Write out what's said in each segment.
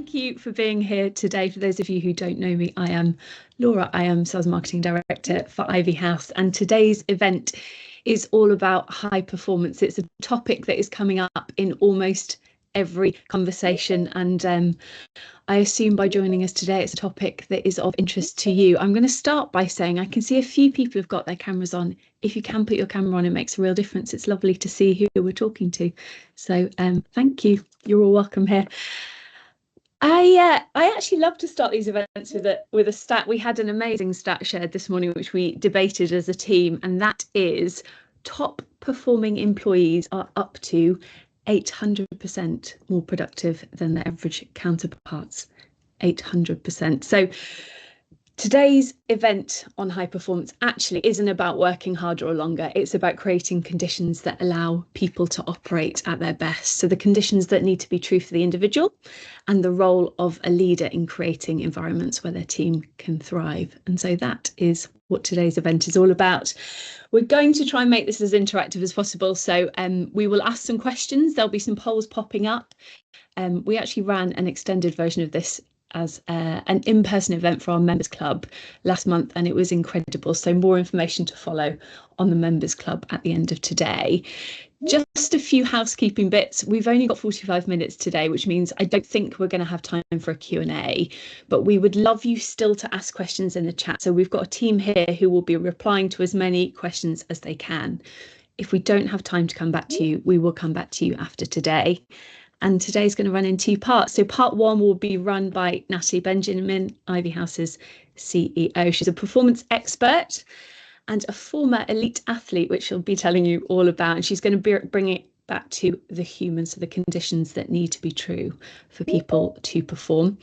thank you for being here today. For those of you who don't know me, I am Laura. I am Sales Marketing Director for Ivy House, and today's event is all about high performance. It's a topic that is coming up in almost every conversation, and I assume by joining us today, it's a topic that is of interest to you. I'm going to start by saying I can see a few people have got their cameras on. If you can put your camera on, it makes a real difference. It's lovely to see who we're talking to. So thank you. You're all welcome here. I actually love to start these events with a stat. We had an amazing stat shared this morning, which we debated as a team, and that is top performing employees are up to 800% more productive than their average counterparts. 800%. So today's event on high performance actually isn't about working harder or longer. It's about creating conditions that allow people to operate at their best. So the conditions that need to be true for the individual and the role of a leader in creating environments where their team can thrive. And so that is what today's event is all about. We're going to try and make this as interactive as possible. So we will ask some questions. There'll be some polls popping up. We actually ran an extended version of this as an in-person event for our members club last month, and it was incredible. So more information to follow on the members club at the end of today. Just a few housekeeping bits. We've only got 45 minutes today, which means I don't think we're going to have time for a Q&A, but we would love you still to ask questions in the chat. So we've got a team here who will be replying to as many questions as they can. If we don't have time to come back to you, we will come back to you after today. And today's going to run in two parts. So part one will be run by Natalie Benjamin, Ivy House's CEO. She's a performance expert and a former elite athlete, which she'll be telling you all about. And she's going to bring it back to the humans, so the conditions that need to be true for people to perform.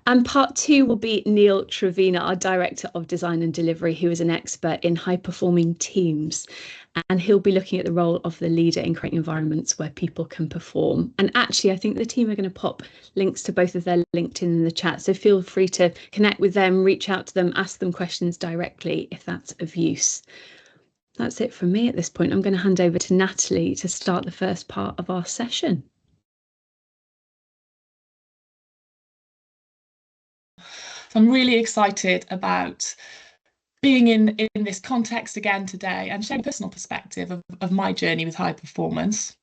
And part two will be Neil Trevena, our Director of Design and Delivery, who is an expert in high-performing teams. And he'll be looking at the role of the leader in creating environments where people can perform. And actually, I think the team are going to pop links to both of their LinkedIn in the chat. So feel free to connect with them, reach out to them, ask them questions directly if that's of use. That's it from me at this point. I'm going to hand over to Natalie to start the first part of our session. I'm really excited about being in this context again today and sharing a personal perspective of my journey with high performance.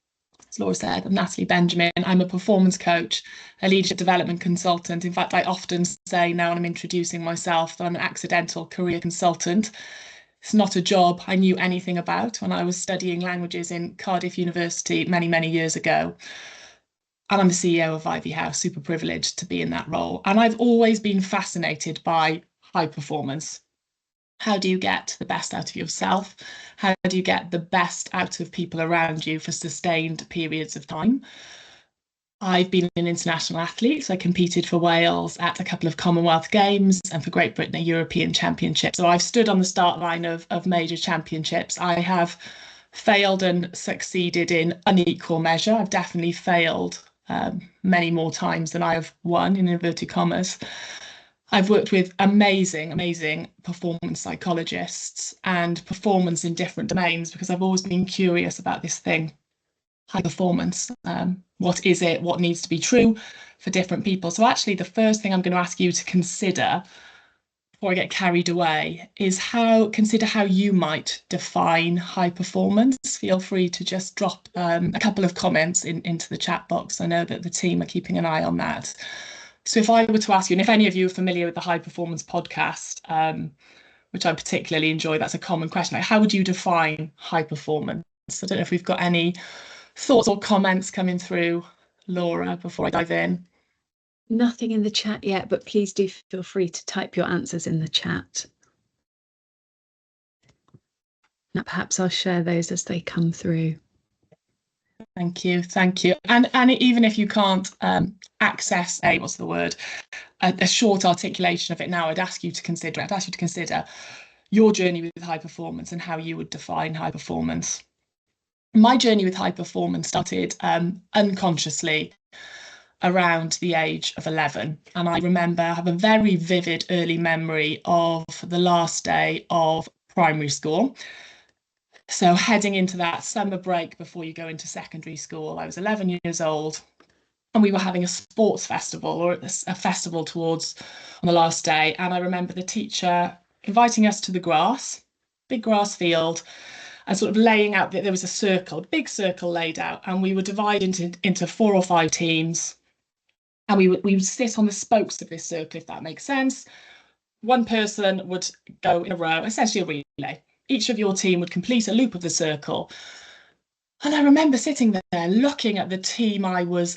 As Laura said, I'm Natalie Benjamin. I'm a performance coach, a leadership development consultant. In fact, I often say now when I'm introducing myself that I'm an accidental career consultant. It's not a job I knew anything about when I was studying languages in Cardiff University many, many years ago. And I'm the CEO of Ivy House, super privileged to be in that role. And I've always been fascinated by high performance. How do you get the best out of yourself? How do you get the best out of people around you for sustained periods of time? I've been an international athlete, so I competed for Wales at a couple of Commonwealth Games and for Great Britain a European Championship. So I've stood on the start line of major championships. I have failed and succeeded in unequal measure. I've definitely failed many more times than I have won, in inverted commas. I've worked with amazing performance psychologists and performance in different domains because I've always been curious about this thing, high performance. What is it? What needs to be true for different people? So actually, the first thing I'm going to ask you to consider before I get carried away is consider how you might define high performance. Feel free to just drop a couple of comments into the chat box. I know that the team are keeping an eye on that. So if I were to ask you, and if any of you are familiar with the High Performance podcast, which I particularly enjoy, that's a common question. Like, how would you define high performance? I don't know if we've got any thoughts or comments coming through, Laura, before I dive in. Nothing in the chat yet, but please do feel free to type your answers in the chat. Now, perhaps I'll share those as they come through. Thank you. And even if you can't access a short articulation of it now, I'd ask you to consider your journey with high performance and how you would define high performance. My journey with high performance started unconsciously around the age of 11. And I have a very vivid early memory of the last day of primary school. So heading into that summer break before you go into secondary school, I was 11 years old. and we were having a sports festival, or a festival towards on the last day. And I remember the teacher inviting us to the grass, big grass field, and sort of laying out that there was a circle, a big circle laid out, and we were divided into 4 or 5 teams. And we would sit on the spokes of this circle, if that makes sense. One person would go in a row, essentially a relay. Each of your team would complete a loop of the circle. And I remember sitting there looking at the team I was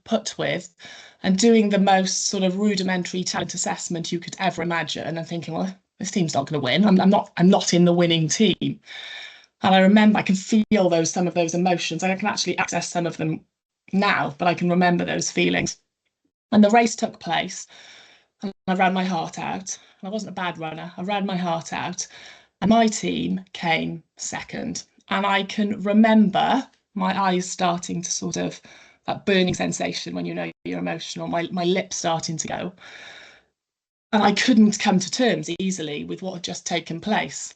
put with and doing the most sort of rudimentary talent assessment you could ever imagine, and thinking, well, this team's not going to win. I'm not in the winning team. And I remember I can feel some of those emotions. I can actually access some of them now, but I can remember those feelings. And the race took place, and I ran my heart out. And I wasn't a bad runner. I ran my heart out, and my team came second. And I can remember my eyes starting to sort of, that burning sensation when you know you're emotional, my lips starting to go. And I couldn't come to terms easily with what had just taken place.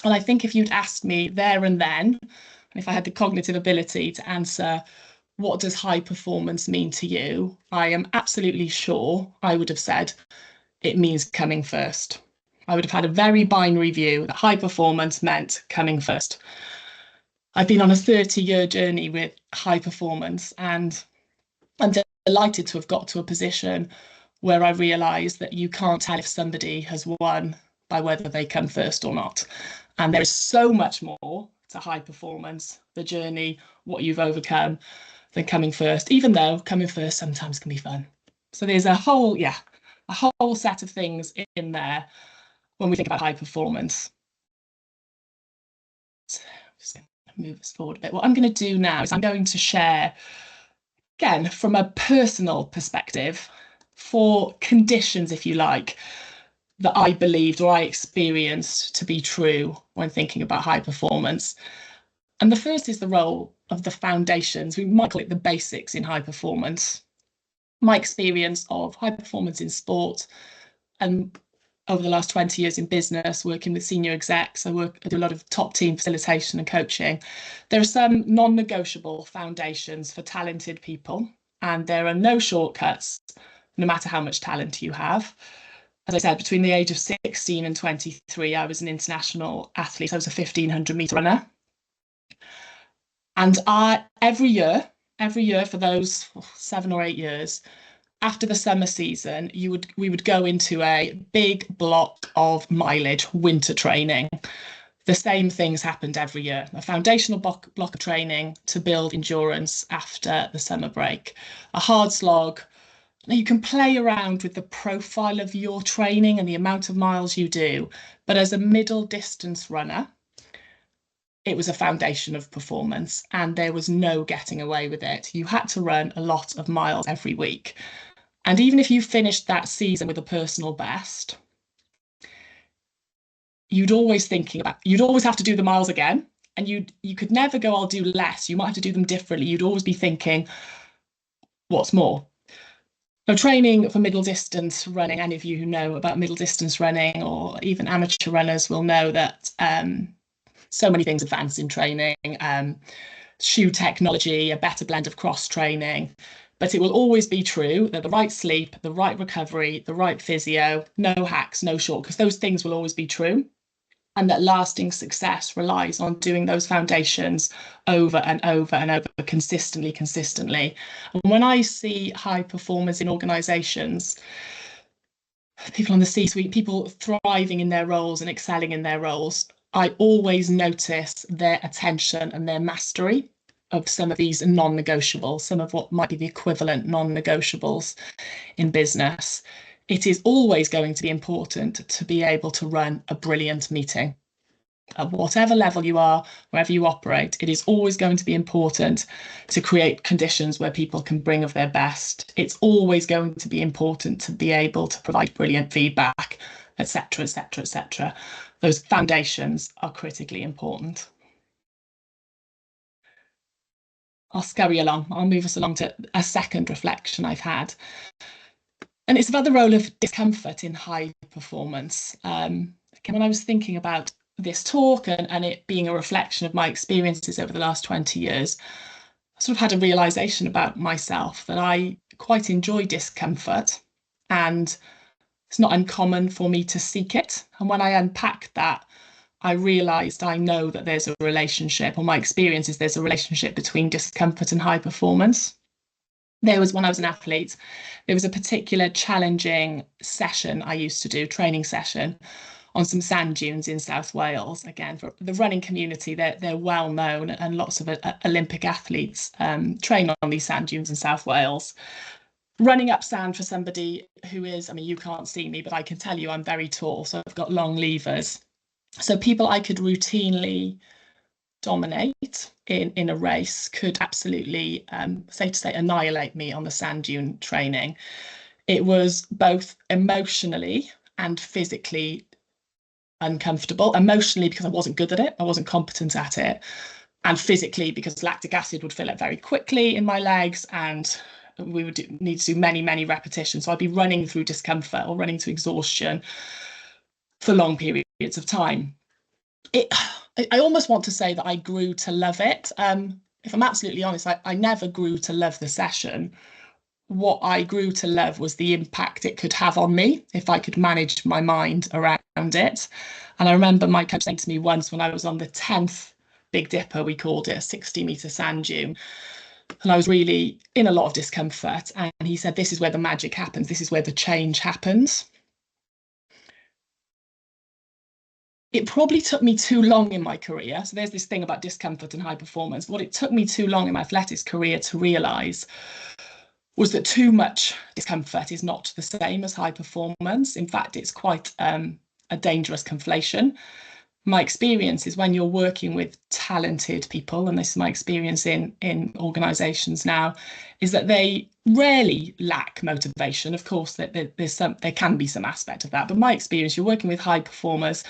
And I think if you'd asked me there and then, and if I had the cognitive ability to answer, what does high performance mean to you? I am absolutely sure I would have said, it means coming first. I would have had a very binary view that high performance meant coming first. I've been on a 30-year journey with high performance, and I'm delighted to have got to a position where I realise that you can't tell if somebody has won by whether they come first or not. And there is so much more to high performance, the journey, what you've overcome, than coming first, even though coming first sometimes can be fun. So there's a whole set of things in there when we think about high performance. So I'm just going to move us forward a bit. What I'm going to do now is I'm going to share, again, from a personal perspective, 4 conditions, if you like, that I believed or I experienced to be true when thinking about high performance. And the first is the role of the foundations. We might call it the basics in high performance. My experience of high performance in sport, and over the last 20 years in business, working with senior execs, I do a lot of top team facilitation and coaching. There are some non-negotiable foundations for talented people, and there are no shortcuts, no matter how much talent you have. As I said, between the age of 16 and 23, I was an international athlete. I was a 1,500 metre runner. And every year for those 7 or 8 years, after the summer season, we would go into a big block of mileage, winter training. The same things happened every year. A foundational block of training to build endurance after the summer break. A hard slog. Now, you can play around with the profile of your training and the amount of miles you do, but as a middle distance runner, it was a foundation of performance, and there was no getting away with it. You had to run a lot of miles every week. And even if you finished that season with a personal best, you'd always have to do the miles again. And you could never go, I'll do less. You might have to do them differently. You'd always be thinking, what's more? Now, training for middle distance running, any of you who know about middle distance running, or even amateur runners, will know that so many things advance in training, shoe technology, a better blend of cross training. But it will always be true that the right sleep, the right recovery, the right physio, no hacks, no shortcuts, those things will always be true. And that lasting success relies on doing those foundations over and over and over, consistently. And when I see high performers in organisations, people on the C-suite, people thriving in their roles and excelling in their roles, I always notice their attention and their mastery of some of these non-negotiables, some of what might be the equivalent non-negotiables in business. It is always going to be important to be able to run a brilliant meeting. At whatever level you are, wherever you operate, it is always going to be important to create conditions where people can bring of their best. It's always going to be important to be able to provide brilliant feedback, etc., etc., etc. Those foundations are critically important. I'll scurry along. I'll move us along to a second reflection I've had. And it's about the role of discomfort in high performance. Again, when I was thinking about this talk and it being a reflection of my experiences over the last 20 years, I sort of had a realization about myself that I quite enjoy discomfort, and it's not uncommon for me to seek it. And when I unpacked that, I realized I know that there's a relationship, or my experience is there's a relationship between discomfort and high performance. There was, when I was an athlete, there was a particular challenging session I used to do, training session, on some sand dunes in South Wales. Again, for the running community, they're well known, and lots of Olympic athletes train on these sand dunes in South Wales. Running up sand for somebody who is, I mean, you can't see me, but I can tell you I'm very tall, so I've got long levers. So people I could routinely dominate in a race could absolutely, safe to say, annihilate me on the sand dune training. It was both emotionally and physically uncomfortable. Emotionally, because I wasn't good at it, I wasn't competent at it, and physically because lactic acid would fill up very quickly in my legs, and we would need to do many repetitions. So I'd be running through discomfort or running to exhaustion for long periods of time. I almost want to say that I grew to love it. If I'm absolutely honest, I never grew to love the session. What I grew to love was the impact it could have on me if I could manage my mind around it. And I remember my coach saying to me once, when I was on the 10th Big Dipper, we called it, a 60-metre sand dune, and I was really in a lot of discomfort. And he said, this is where the magic happens. This is where the change happens. It probably took me too long in my career. So there's this thing about discomfort and high performance. What it took me too long in my athletics career to realise was that too much discomfort is not the same as high performance. In fact, it's quite a dangerous conflation. My experience is when you're working with talented people, and this is my experience in organisations now, is that they rarely lack motivation. Of course, there can be some aspect of that, but my experience, you're working with high performers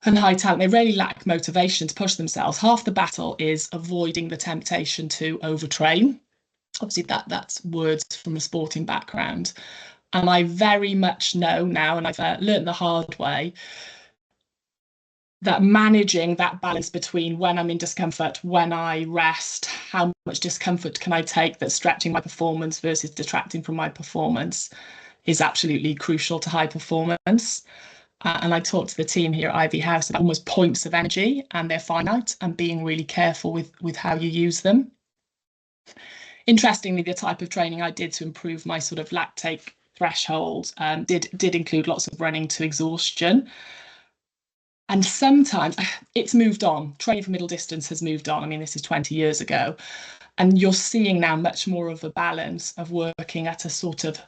and high talent, they really lack motivation to push themselves. Half the battle is avoiding the temptation to overtrain. Obviously, that's words from a sporting background. And I very much know now, and I've learned the hard way, that managing that balance between when I'm in discomfort, when I rest, how much discomfort can I take that's stretching my performance versus detracting from my performance, is absolutely crucial to high performance. And I talked to the team here at Ivy House about almost points of energy, and they're finite, and being really careful with how you use them. Interestingly, the type of training I did to improve my sort of lactate threshold did include lots of running to exhaustion. And sometimes it's moved on. Training for middle distance has moved on. I mean, this is 20 years ago. And you're seeing now much more of a balance of working at a sort of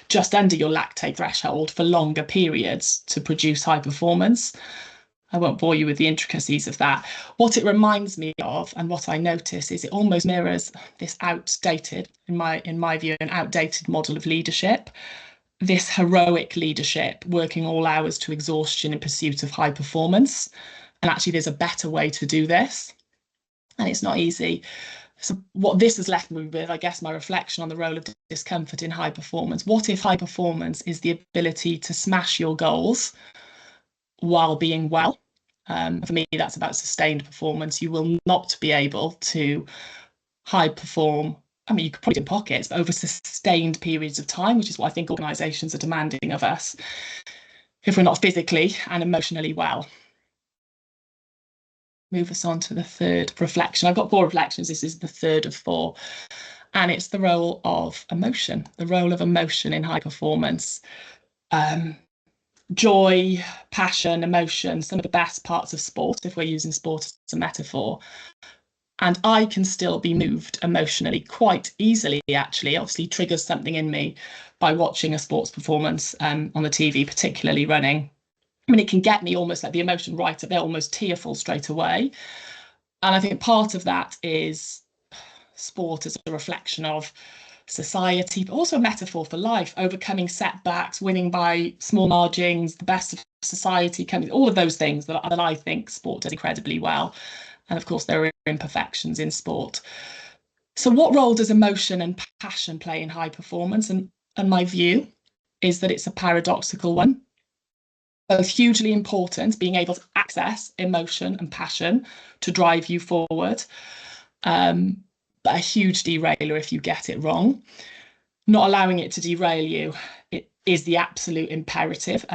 just under your lactate threshold for longer periods to produce high performance. I won't bore you with the intricacies of that. What it reminds me of, and what I notice, is it almost mirrors this outdated, in my view, an outdated model of leadership. This heroic leadership, working all hours to exhaustion in pursuit of high performance. And actually, there's a better way to do this, and it's not easy. So what this has left me with, I guess, my reflection on the role of discomfort in high performance. What if high performance is the ability to smash your goals while being well? For me, that's about sustained performance. You will not be able to high perform. I mean, you could probably do in pockets, but over sustained periods of time, which is what I think organisations are demanding of us, if we're not physically and emotionally well. Move us on to the third reflection. I've got 4 reflections. This is the third of 4. And it's the role of emotion, the role of emotion in high performance. Joy, passion, emotion, some of the best parts of sport, if we're using sport as a metaphor. And I can still be moved emotionally quite easily, actually. Obviously, triggers something in me by watching a sports performance on the TV, particularly running. I mean, it can get me almost like the emotion right up there, almost tearful straight away. And I think part of that is sport as a reflection of society, but also a metaphor for life, overcoming setbacks, winning by small margins, the best of society, all of those things that I think sport does incredibly well. And of course, there are imperfections in sport. So what role does emotion and passion play in high performance? And my view is that it's a paradoxical one. Both hugely important, being able to access emotion and passion to drive you forward, but a huge derailer if you get it wrong. Not allowing it to derail you, it is the absolute imperative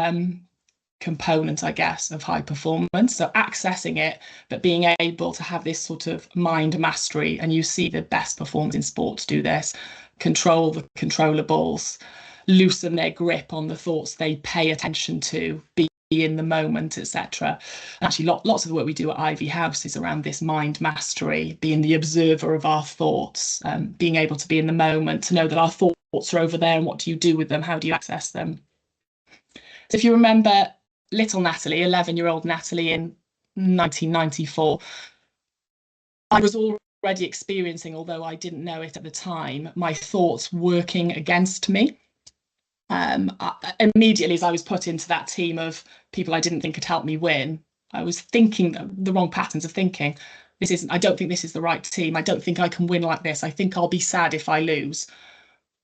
component, I guess, of high performance. So accessing it, but being able to have this sort of mind mastery, and you see the best performers in sports do this, control the controllables, loosen their grip on the thoughts they pay attention to, be in the moment, etc. Actually, lots of the work we do at Ivy House is around this mind mastery, being the observer of our thoughts, being able to be in the moment, to know that our thoughts are over there and what do you do with them, how do you access them. So if you remember little Natalie, 11-year-old Natalie in 1994, I was already experiencing, although I didn't know it at the time, my thoughts working against me. Immediately, as I was put into that team of people I didn't think could help me win, I was thinking the wrong patterns of thinking. I don't think this is the right team. I don't think I can win like this. I think I'll be sad if I lose.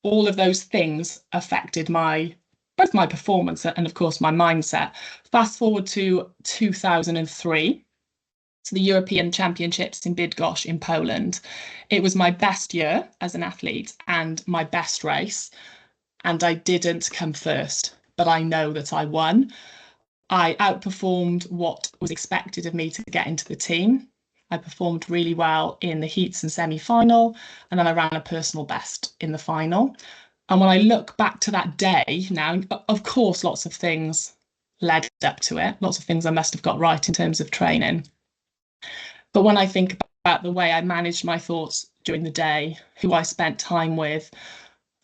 All of those things affected both my performance and, of course, my mindset. Fast forward to 2003, to the European Championships in Bydgoszcz in Poland. It was my best year as an athlete and my best race. And I didn't come first, but I know that I won. I outperformed what was expected of me to get into the team. I performed really well in the heats and semi-final, and then I ran a personal best in the final. And when I look back to that day now, of course, lots of things led up to it. Lots of things I must have got right in terms of training. But when I think about the way I managed my thoughts during the day, who I spent time with,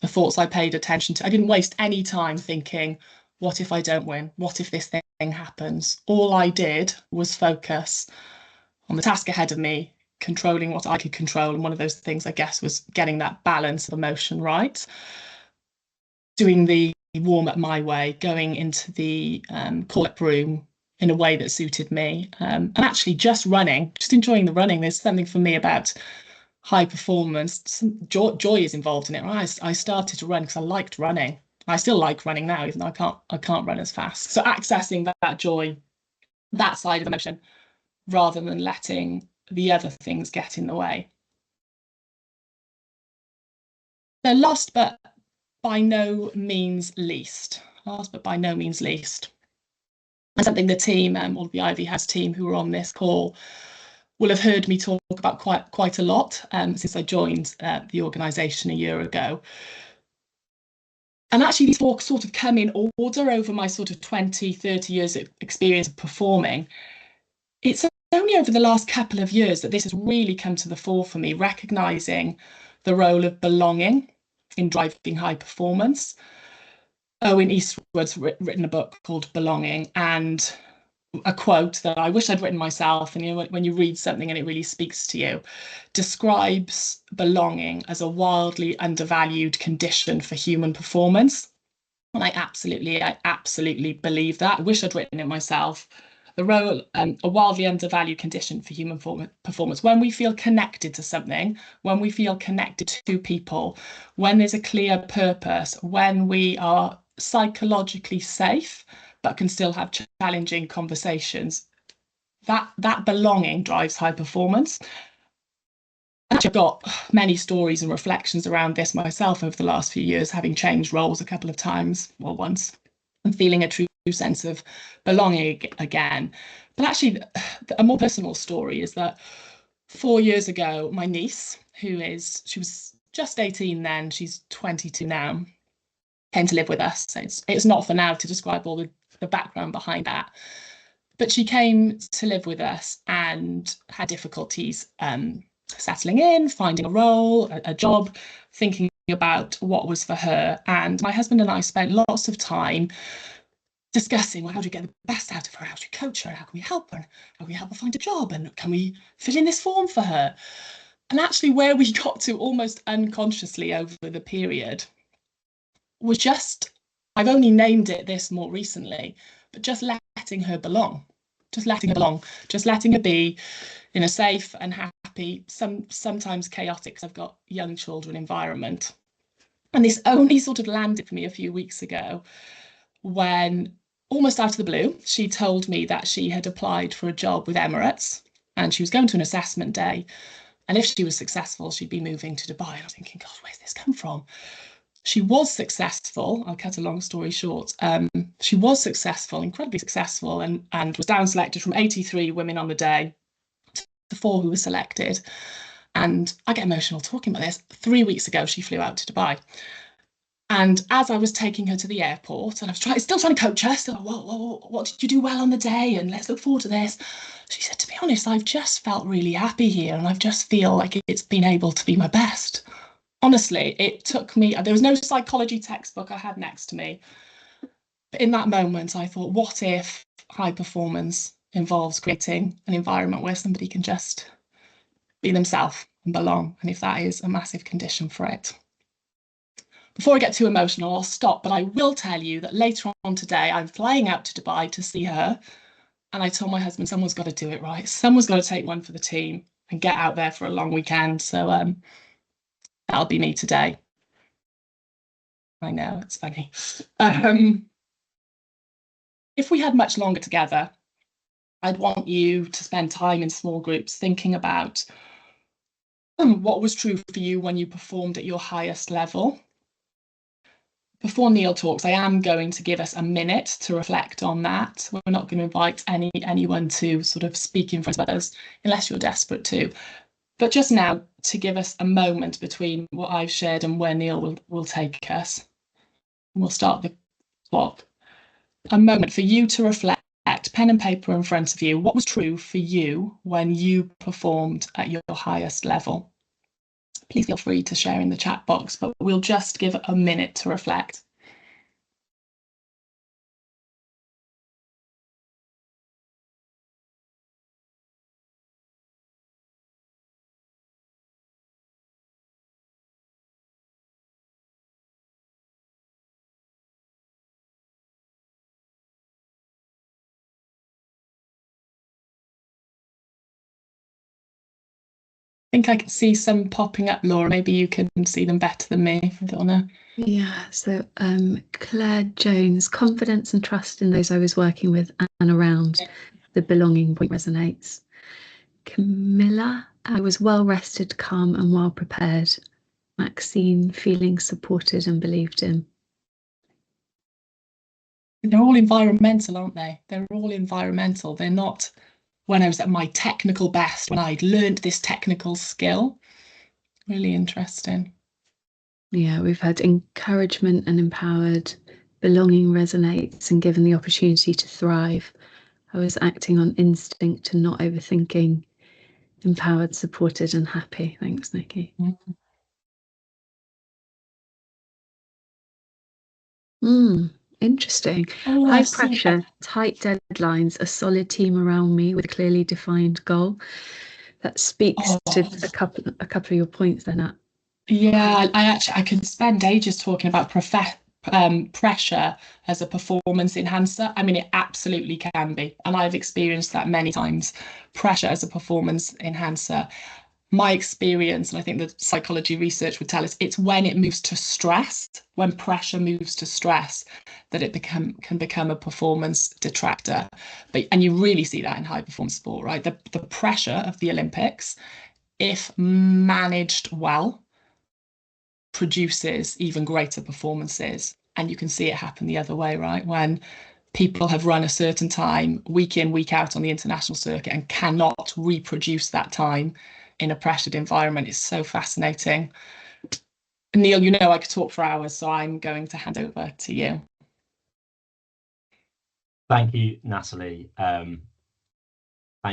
the thoughts I paid attention to, I didn't waste any time thinking, what if I don't win? What if this thing happens? All I did was focus on the task ahead of me, controlling what I could control. And one of those things, I guess, was getting that balance of emotion right. Doing the warm up my way, going into the call-up room in a way that suited me. And actually just running, just enjoying the running. There's something for me about high performance. Some joy is involved in it. I started to run because I liked running. I still like running now, even though I can't run as fast. So accessing that joy, that side of emotion, rather than letting the other things get in the way. The last but by no means least, and something the team, or the Ivy House team who were on this call, will have heard me talk about quite a lot since I joined the organisation a year ago. And actually these four sort of come in order over my sort of 20, 30 years of experience of performing. It's only over the last couple of years that this has really come to the fore for me, recognising the role of belonging in driving high performance. Owen Eastwood's written a book called Belonging, and a quote that I wish I'd written myself, and when you read something and it really speaks to you, describes belonging as a wildly undervalued condition for human performance. And I absolutely believe that. I wish I'd written it myself. The role, a wildly undervalued condition for human performance. When we feel connected to something, when we feel connected to people, when there's a clear purpose, when we are psychologically safe, but can still have challenging conversations, that belonging drives high performance. Actually, I've got many stories and reflections around this myself over the last few years, having changed roles a couple of times, or once, and feeling a true sense of belonging again. But actually, a more personal story is that 4 years ago, my niece, she was just 18 then, she's 22 now, came to live with us. So it's not for now to describe all the background behind that. But she came to live with us and had difficulties settling in, finding a role, a job, thinking about what was for her. And my husband and I spent lots of time discussing, well, how do we get the best out of her? How do we coach her? How can we help her? How can we help her find a job? And can we fill in this form for her? And actually where we got to almost unconsciously over the period was just, I've only named it this more recently, but just letting her belong. Just letting her be in a safe and happy, sometimes chaotic, because I've got young children environment. And this only sort of landed for me a few weeks ago when, almost out of the blue, she told me that she had applied for a job with Emirates and she was going to an assessment day. And if she was successful, she'd be moving to Dubai. And I was thinking, God, where's this come from? She was successful. I'll cut a long story short. She was successful, incredibly successful, and was down selected from 83 women on the day to 4 who were selected. And I get emotional talking about this. 3 weeks ago, she flew out to Dubai. And as I was taking her to the airport, and I was still trying to coach her, still, what did you do well on the day? And let's look forward to this. She said, to be honest, I've just felt really happy here, and I just feel like it's been able to be my best. Honestly, it took me, there was no psychology textbook I had next to me. But in that moment, I thought, what if high performance involves creating an environment where somebody can just be themselves and belong? And if that is a massive condition for it. Before I get too emotional, I'll stop, but I will tell you that later on today, I'm flying out to Dubai to see her. And I told my husband, someone's got to do it right. Someone's got to take one for the team and get out there for a long weekend. So that'll be me today. I know, it's funny. If we had much longer together, I'd want you to spend time in small groups thinking about what was true for you when you performed at your highest level. Before Neil talks, I am going to give us a minute to reflect on that. We're not going to invite anyone to sort of speak in front of others unless you're desperate to. But just now, to give us a moment between what I've shared and where Neil will take us. We'll start the clock. A moment for you to reflect, pen and paper in front of you. What was true for you when you performed at your highest level? Please feel free to share in the chat box, but we'll just give a minute to reflect. I think I can see some popping up, Laura. Maybe you can see them better than me. I don't know. Yeah, so Claire Jones, confidence and trust in those I was working with and around. The belonging point resonates. Camilla, I was well rested, calm and well prepared. Maxine, feeling supported and believed in. They're all environmental, aren't they? They're all environmental. They're not when I was at my technical best, when I'd learned this technical skill. Really interesting. Yeah, we've had encouragement and empowered, belonging resonates and given the opportunity to thrive. I was acting on instinct and not overthinking, empowered, supported and happy. Thanks, Nikki. Interesting. Oh, High pressure, tight deadlines, a solid team around me with a clearly defined goal. That speaks to a couple of your points there, Nat. Yeah, I could spend ages talking about pressure as a performance enhancer. I mean, it absolutely can be, and I've experienced that many times. Pressure as a performance enhancer. My experience, and I think the psychology research would tell us, it's when it moves to stress, when pressure moves to stress, that it can become a performance detractor. And you really see that in high performance sport, right? The pressure of the Olympics, if managed well, produces even greater performances. And you can see it happen the other way, right? When people have run a certain time week in, week out on the international circuit and cannot reproduce that time in a pressured environment. It's so fascinating. Neil, you know I could talk for hours, so I'm going to hand over to you. Thank you, Natalie. Thank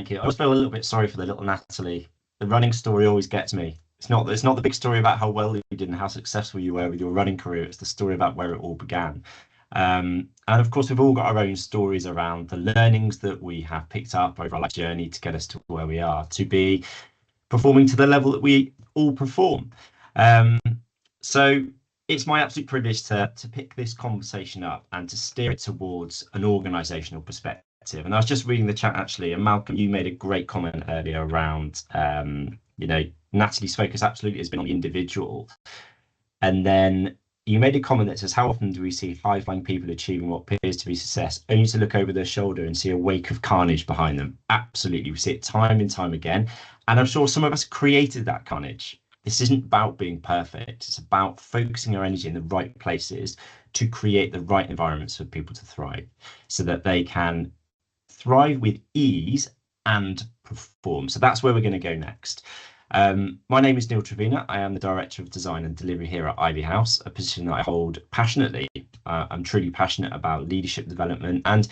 you. I always feel a little bit sorry for the little Natalie. The running story always gets me. It's not the big story about how well you did and how successful you were with your running career. It's the story about where it all began. And of course, we've all got our own stories around the learnings that we have picked up over our life journey to get us to where we are, to be performing to the level that we all perform. So it's my absolute privilege to pick this conversation up and to steer it towards an organisational perspective. And I was just reading the chat actually, and Malcolm, you made a great comment earlier around, Natalie's focus absolutely has been on the individual. And then you made a comment that says, how often do we see high-flying people achieving what appears to be success, only to look over their shoulder and see a wake of carnage behind them? Absolutely. We see it time and time again. And I'm sure some of us created that carnage. This isn't about being perfect. It's about focusing our energy in the right places to create the right environments for people to thrive, so that they can thrive with ease and perform. So that's where we're going to go next. My name is Neil Trevena. I am the Director of Design and Delivery here at Ivy House, a position that I hold passionately. I'm truly passionate about leadership development, and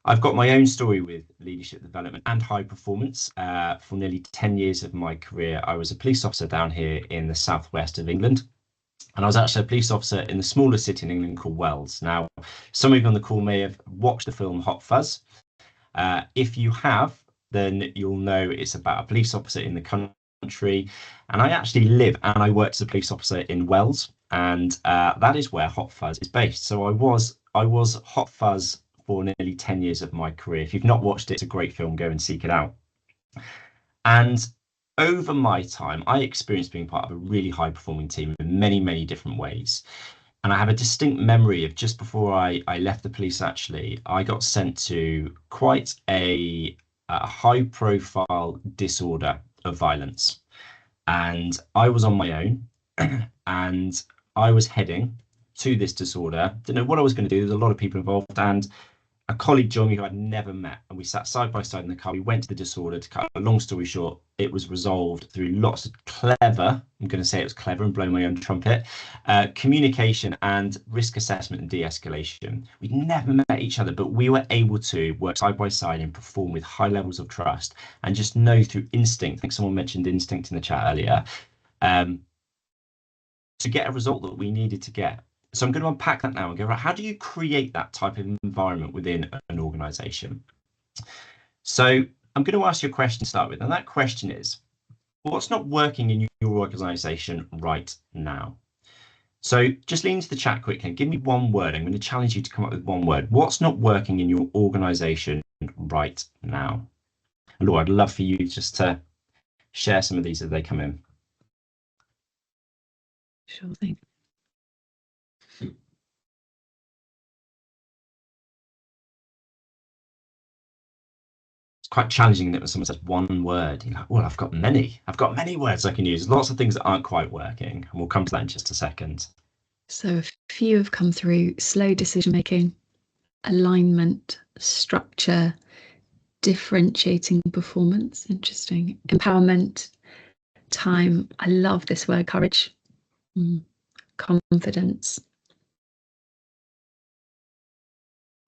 I've got my own story with leadership development and high performance. For nearly 10 years of my career, I was a police officer down here in the southwest of England. And I was actually a police officer in the smallest city in England called Wells. Now, some of you on the call may have watched the film Hot Fuzz. If you have, then you'll know it's about a police officer in the country. And I actually live and I worked as a police officer in Wells, and that is where Hot Fuzz is based. So I was Hot Fuzz for nearly 10 years of my career. If you've not watched it, it's a great film. Go and seek it out. And over my time, I experienced being part of a really high performing team in many, many different ways. And I have a distinct memory of just before I left the police, actually, I got sent to quite a high profile disorder of violence. And I was on my own and I was heading to this disorder. Didn't know what I was going to do. There's a lot of people involved, and a colleague joined me who I'd never met, and we sat side by side in the car. We went to the disorder. To cut a long story short, it was resolved through lots of clever, I'm going to say it was clever and blow my own trumpet, communication and risk assessment and de-escalation. We'd never met each other, but we were able to work side by side and perform with high levels of trust and just know through instinct. I think someone mentioned instinct in the chat earlier, to get a result that we needed to get. So I'm going to unpack that now and go, right, how do you create that type of environment within an organization? So I'm going to ask you a question to start with, and that question is, what's not working in your organization right now? So just lean into the chat quickly and give me one word. I'm going to challenge you to come up with one word. What's not working in your organization right now? And Laura, I'd love for you just to share some of these as they come in. Sure thing. It's quite challenging that when someone says one word, you're like, well, I've got many words I can use. Lots of things that aren't quite working, and we'll come to that in just a second. So a few have come through: slow decision making, alignment, structure, differentiating performance, interesting, empowerment, time. I love this word, courage, confidence.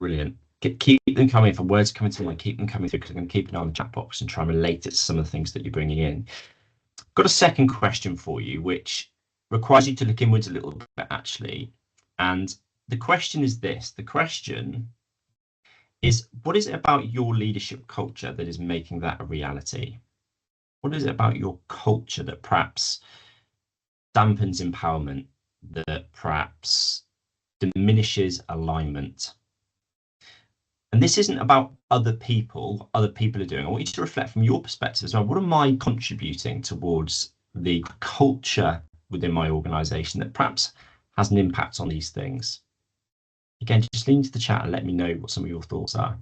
Brilliant. Keep them coming. For words coming to mind, keep them coming through, because I'm going to keep an eye on the chat box and try and relate it to some of the things that you're bringing in. Got a second question for you, which requires you to look inwards a little bit, actually. And the question is this. The question is, what is it about your leadership culture that is making that a reality? What is it about your culture that perhaps dampens empowerment, that perhaps diminishes alignment? And this isn't about other people are doing. I want you to reflect from your perspective as well. What am I contributing towards the culture within my organization that perhaps has an impact on these things? Again, just lean into the chat and let me know what some of your thoughts are.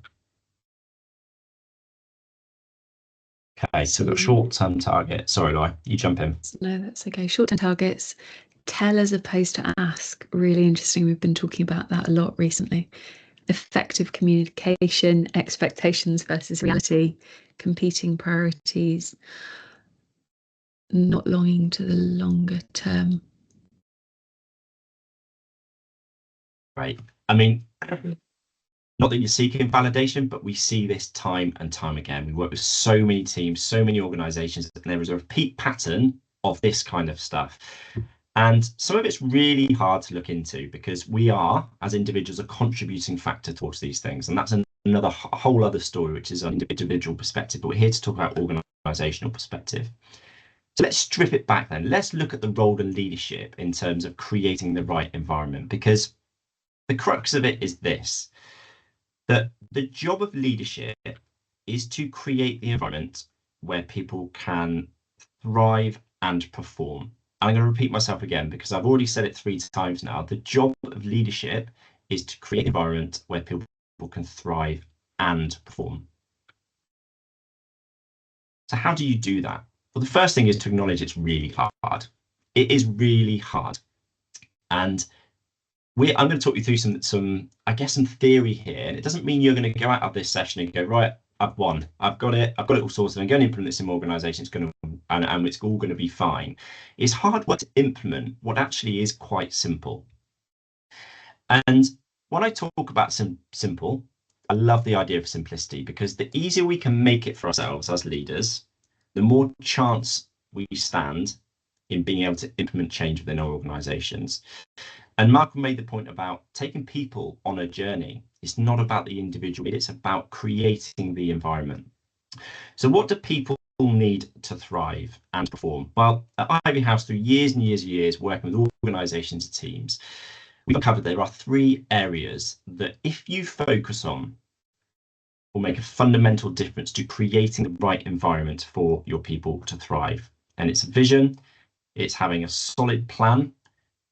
Okay, so we've got short-term target. Sorry, Laura, you jump in. No, that's okay. Short-term targets, tell as opposed to ask. Really interesting. We've been talking about that a lot recently. Effective communication, expectations versus reality, competing priorities, not longing to the longer term. Right. I mean, not that you're seeking validation, but we see this time and time again. We work with so many teams, so many organizations, and there is a repeat pattern of this kind of stuff. And some of it's really hard to look into, because we are, as individuals, a contributing factor towards these things. And that's another whole other story, which is an individual perspective. But we're here to talk about organizational perspective. So let's strip it back then. Let's look at the role of leadership in terms of creating the right environment, because the crux of it is this, that the job of leadership is to create the environment where people can thrive and perform. I'm going to repeat myself again because I've already said it 3 times now. The job of leadership is to create an environment where people can thrive and perform. So how do you do that? Well, the first thing is to acknowledge it's really hard. It is really hard. And I'm going to talk you through some theory here. And it doesn't mean you're going to go out of this session and go, right, I've won. I've got it all sorted. I'm going to implement this in my organization. And it's all going to be fine. It's hard work to implement what actually is quite simple. And when I talk about simple, I love the idea of simplicity, because the easier we can make it for ourselves as leaders, the more chance we stand in being able to implement change within our organizations. And Malcolm made the point about taking people on a journey. It's not about the individual, it's about creating the environment. So what do people need to thrive and perform? Well, at Ivy House, through years and years and years working with organizations and teams, we've uncovered there are 3 areas that if you focus on will make a fundamental difference to creating the right environment for your people to thrive. And it's vision, it's having a solid plan,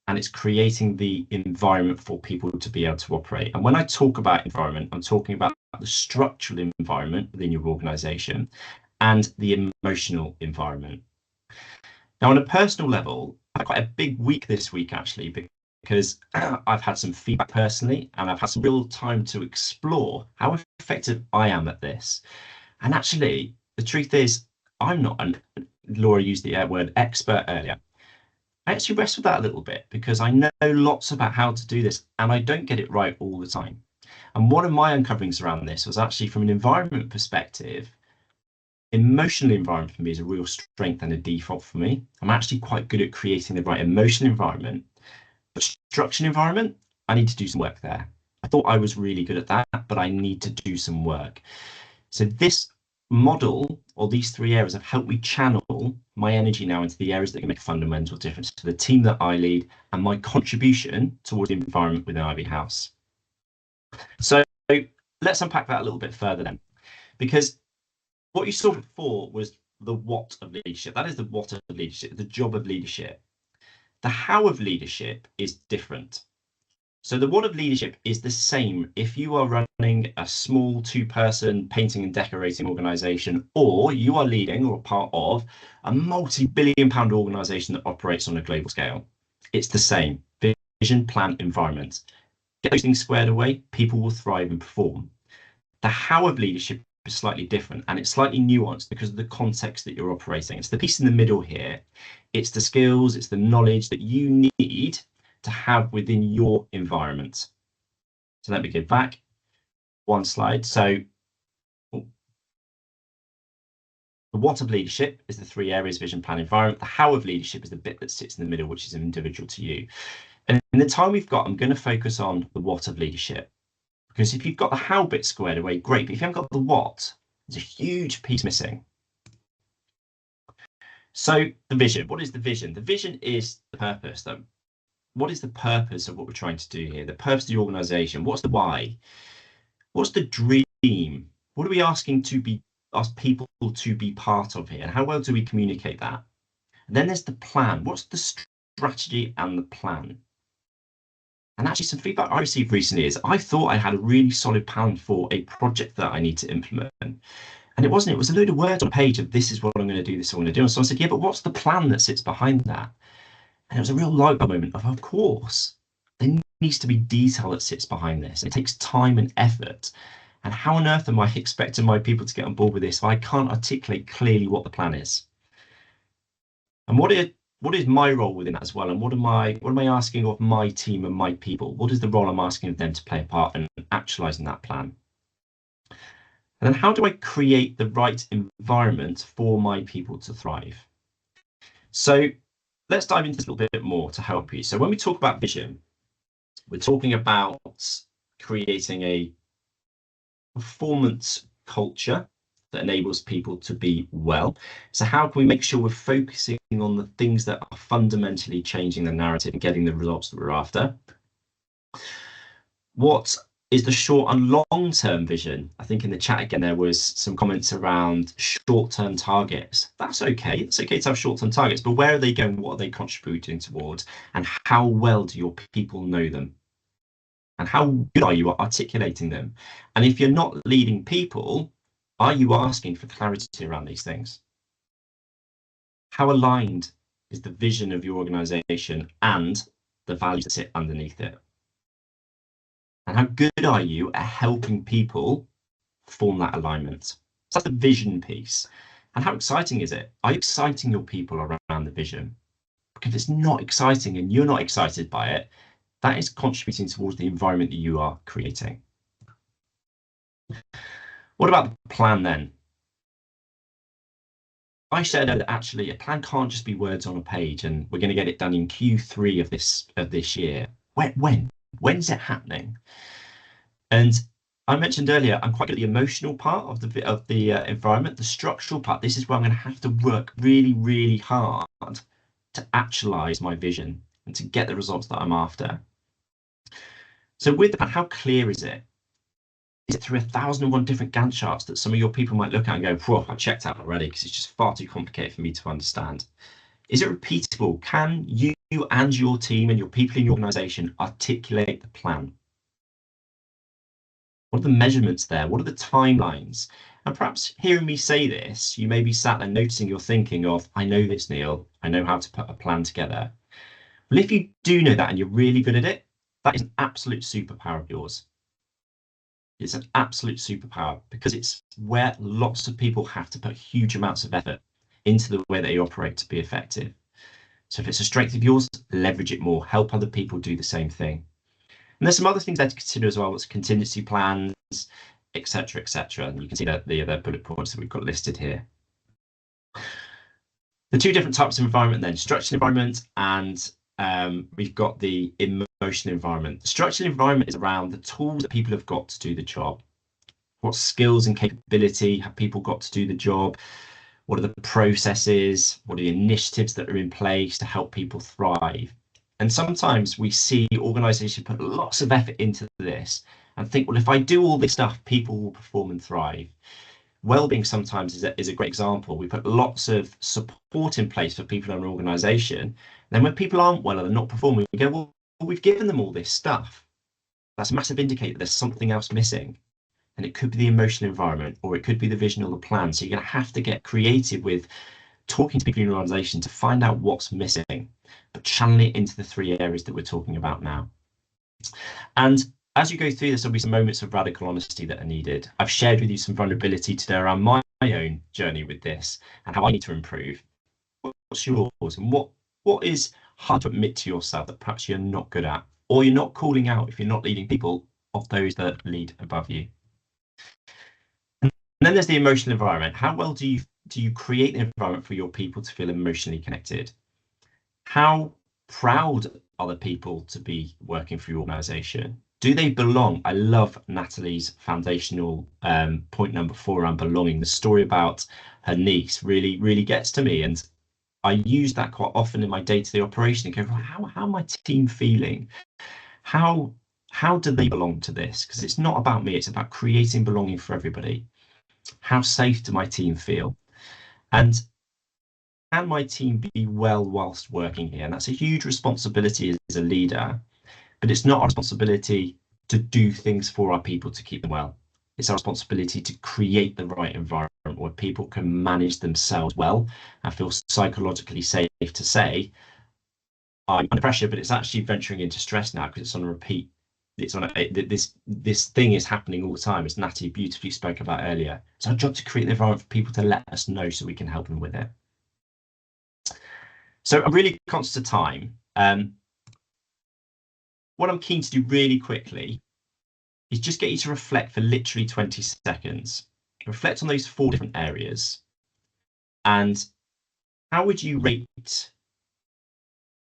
and it's creating the environment for people to be able to operate. And when I talk about environment, I'm talking about the structural environment within your organization and the emotional environment. Now, on a personal level, I had quite a big week this week, actually, because I've had some feedback personally, and I've had some real time to explore how effective I am at this. And actually, the truth is, I'm not, Laura used the word expert earlier. I actually wrestle with that a little bit because I know lots about how to do this, and I don't get it right all the time. And one of my uncoverings around this was actually from an environment perspective. Emotional environment for me is a real strength and a default for me. I'm actually quite good at creating the right emotional environment, but structured environment, I need to do some work there. I thought I was really good at that, but I need to do some work. So this model, or these 3 areas, have helped me channel my energy now into the areas that can make a fundamental difference to the team that I lead and my contribution towards the environment within Ivy House. So let's unpack that a little bit further then, because what you saw before was the what of leadership. That is the what of leadership, the job of leadership. The how of leadership is different. So the what of leadership is the same if you are running a small 2-person painting and decorating organization, or you are leading or part of a multi-billion-pound organization that operates on a global scale. It's the same. Vision, plan, environment. Get those things squared away, people will thrive and perform. The how of leadership is slightly different, and it's slightly nuanced because of the context that you're operating. It's the piece in the middle here. It's the skills, it's the knowledge that you need to have within your environment. So let me go back 1 slide. So the what of leadership is the 3 areas: vision, plan, environment. The how of leadership is the bit that sits in the middle, which is individual to you. And in the time we've got, I'm going to focus on the what of leadership, because if you've got the how bit squared away, great. But if you haven't got the what, there's a huge piece missing. So the vision, what is the vision? The vision is the purpose, though. What is the purpose of what we're trying to do here? The purpose of the organization. What's the why? What's the dream? What are we asking people to be part of here? And how well do we communicate that? And then there's the plan. What's the strategy and the plan? And actually, some feedback I received recently is I thought I had a really solid plan for a project that I need to implement. And it wasn't. It was a load of words on a page of this is what I'm going to do, this is what I'm going to do. And so I said, yeah, but what's the plan that sits behind that? And it was a real light bulb moment of course, there needs to be detail that sits behind this. It takes time and effort. And how on earth am I expecting my people to get on board with this if I can't articulate clearly what the plan is? And what is my role within that as well? And what am I asking of my team and my people? What is the role I'm asking of them to play a part in actualizing that plan? And then how do I create the right environment for my people to thrive? So let's dive into this a little bit more to help you. So when we talk about vision, we're talking about creating a performance culture that enables people to be well. So how can we make sure we're focusing on the things that are fundamentally changing the narrative and getting the results that we're after? What is the short and long-term vision. I think in the chat again, there was some comments around short-term targets. That's okay. It's okay to have short-term targets, but where are they going? What are they contributing towards? And how well do your people know them? And how good are you at articulating them? And if you're not leading people, are you asking for clarity around these things? How aligned is the vision of your organization and the values that sit underneath it? And how good are you at helping people form that alignment? So that's the vision piece. And how exciting is it? Are you exciting your people around the vision? Because if it's not exciting and you're not excited by it, that is contributing towards the environment that you are creating. What about the plan then? I said that actually a plan can't just be words on a page and we're going to get it done in Q3 of this year. When's it happening? And I mentioned earlier, I'm quite good at the emotional part of the environment, the structural part. This is where I'm going to have to work really, really hard to actualize my vision and to get the results that I'm after. So with the plan, how clear is it? Is it through 1,001 different Gantt charts that some of your people might look at and go, whoa, I've checked out already because it's just far too complicated for me to understand? Is it repeatable? Can you and your team and your people in your organization articulate the plan? What are the measurements there? What are the timelines? And perhaps hearing me say this, you may be sat there noticing you're thinking of, I know this, Neil, I know how to put a plan together. Well, if you do know that and you're really good at it, that is an absolute superpower of yours. It's an absolute superpower because it's where lots of people have to put huge amounts of effort into the way they operate to be effective. So if it's a strength of yours, leverage it more, help other people do the same thing. And there's some other things there to consider as well, what's contingency plans, etc., etc. And you can see that the other bullet points that we've got listed here. The two different types of environment then, structured environment and we've got the emotional environment. The structured environment is around the tools that people have got to do the job. What skills and capability have people got to do the job? What are the processes? What are the initiatives that are in place to help people thrive? And sometimes we see organizations put lots of effort into this and think, well, if I do all this stuff, people will perform and thrive. Wellbeing sometimes is a great example. We put lots of support in place for people in an organization. Then when people aren't well or they're not performing, we go, well, we've given them all this stuff. That's a massive indicator there's something else missing. And it could be the emotional environment, or it could be the vision or the plan. So you're going to have to get creative with talking to people in your organization to find out what's missing, but channel it into the three areas that we're talking about now. And as you go through this, there'll be some moments of radical honesty that are needed. I've shared with you some vulnerability today around my own journey with this and how I need to improve. What's yours, and what is hard to admit to yourself that perhaps you're not good at, or you're not calling out if you're not leading people of those that lead above you. And then there's the emotional environment. How well do you create an environment for your people to feel emotionally connected? How proud are the people to be working for your organization? Do they belong? I love Natalie's foundational point number 4 around belonging. The story about her niece really, really gets to me. And I use that quite often in my day-to-day operation and go, how are my team feeling? How do they belong to this? Because it's not about me, it's about creating belonging for everybody. How safe do my team feel? And can my team be well whilst working here? And that's a huge responsibility as a leader, but it's not our responsibility to do things for our people to keep them well. It's our responsibility to create the right environment where people can manage themselves well and feel psychologically safe to say, I'm under pressure, but it's actually venturing into stress now because it's on a repeat. It's on this thing is happening all the time, as Natty beautifully spoke about earlier. It's our job to create the environment for people to let us know so we can help them with it. So I'm really conscious of time. What I'm keen to do really quickly is just get you to reflect for literally 20 seconds. Reflect on those 4 different areas. And how would you rate,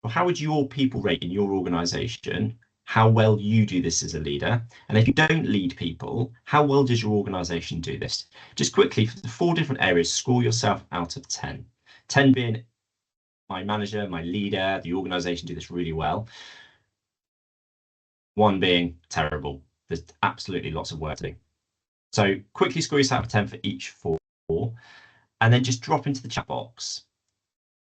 or how would your people rate in your organization how well you do this as a leader? And if you don't lead people, how well does your organization do this? Just quickly, for the 4 different areas, score yourself out of 10. 10 being my manager, my leader, the organization do this really well. 1 being terrible. There's absolutely lots of work to do. So quickly score yourself out of 10 for each 4, and then just drop into the chat box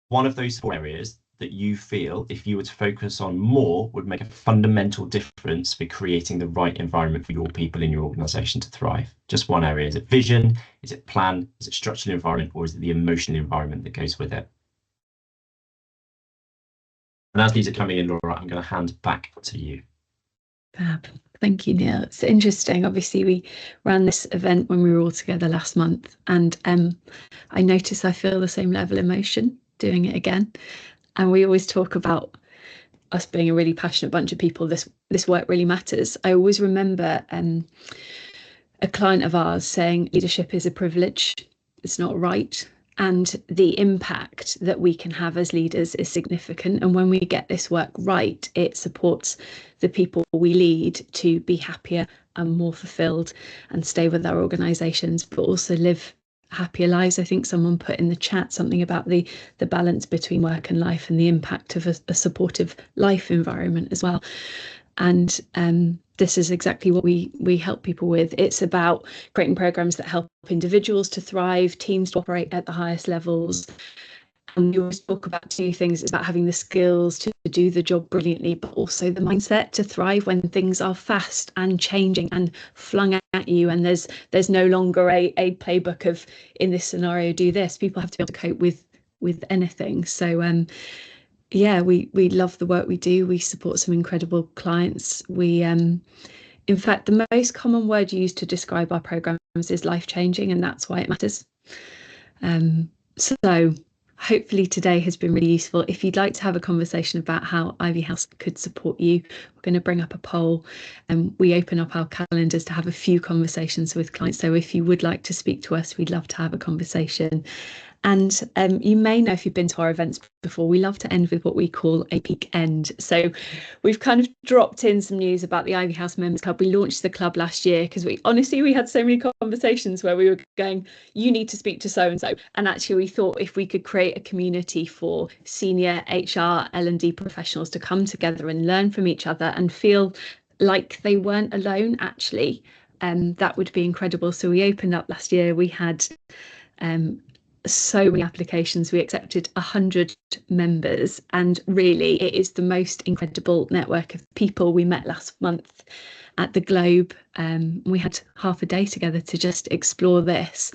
one of those 4 areas that you feel, if you were to focus on more, would make a fundamental difference for creating the right environment for your people in your organisation to thrive. Just one area. Is it vision? Is it plan? Is it structural environment? Or is it the emotional environment that goes with it? And as these are coming in, Laura, I'm going to hand back to you. Fab. Thank you, Neil. It's interesting. Obviously, we ran this event when we were all together last month, and I notice I feel the same level of emotion doing it again. And we always talk about us being a really passionate bunch of people. This work really matters. I always remember a client of ours saying leadership is a privilege. It's not right. And the impact that we can have as leaders is significant. And when we get this work right, it supports the people we lead to be happier and more fulfilled and stay with our organisations, but also live happier lives. I think someone put in the chat something about the balance between work and life and the impact of a supportive life environment as well. And this is exactly what we help people with. It's about creating programs that help individuals to thrive, teams to operate at the highest levels. And we always talk about 2 things. It's about having the skills to do the job brilliantly, but also the mindset to thrive when things are fast and changing and flung at you. And there's no longer a playbook of, in this scenario, do this. People have to be able to cope with anything. So yeah, we love the work we do. We support some incredible clients. We in fact, the most common word used to describe our programs is life-changing, and that's why it matters. So hopefully today has been really useful. If you'd like to have a conversation about how Ivy House could support you, we're going to bring up a poll, and we open up our calendars to have a few conversations with clients. So if you would like to speak to us, we'd love to have a conversation. And you may know, if you've been to our events before, we love to end with what we call a peak end. So we've kind of dropped in some news about the Ivy House Members Club. We launched the club last year because we had so many conversations where we were going, you need to speak to so-and-so. And actually we thought if we could create a community for senior HR, L&D professionals to come together and learn from each other and feel like they weren't alone, actually, that would be incredible. So we opened up last year. We had so many applications. We accepted 100 members, and really it is the most incredible network of people. We met last month at the Globe. We had half a day together to just explore this,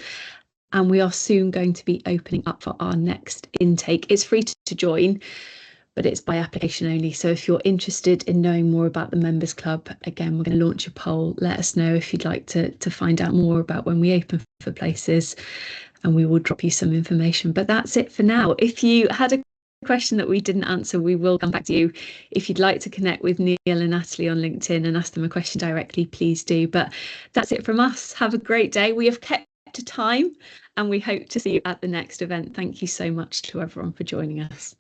and we are soon going to be opening up for our next intake. It's free to join, but it's by application only. So if you're interested in knowing more about the Members Club, again, we're going to launch a poll. Let us know if you'd like to find out more about when we open for places, and we will drop you some information. But that's it for now. If you had a question that we didn't answer, we will come back to you. If you'd like to connect with Neil and Natalie on LinkedIn and ask them a question directly, please do. But that's it from us. Have a great day. We have kept to time, and we hope to see you at the next event. Thank you so much to everyone for joining us.